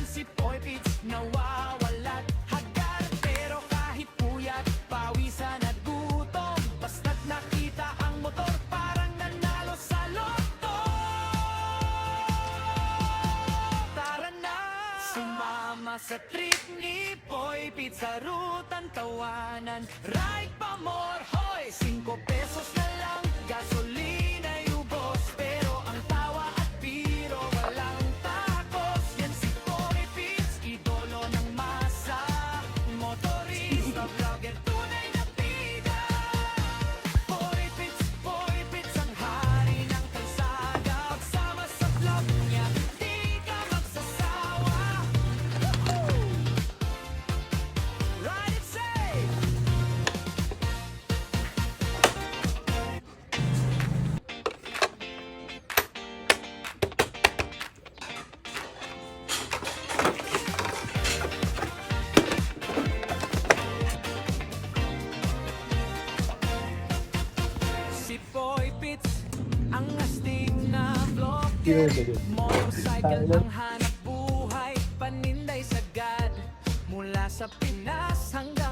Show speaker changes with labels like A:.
A: Yan si Poy Pits, nawawalat hagad. Pero kahit puyat, pawisan at gutom, basta't nakita ang motor, parang nanalo sa loto. Tara na, sumama sa trip ni Poy Pits, sa rutang tawanan. Ride pa more, hoy! 5 pesos na lang, gasolina ubos, pero ang tawa at biro walang takos. Yan si Poy Pits, idolo ng masa, motorista, vlogger, tunay na bida. Poy Pits ang hari ng kalsada. Pagsama sa vlog niya, di ka magsasawa. Ride it safe! Si Poy Pits, ang astig na vlogger. Motorcycle ang hanap buhay, paninday sagad. Mula sa Pinas hanggang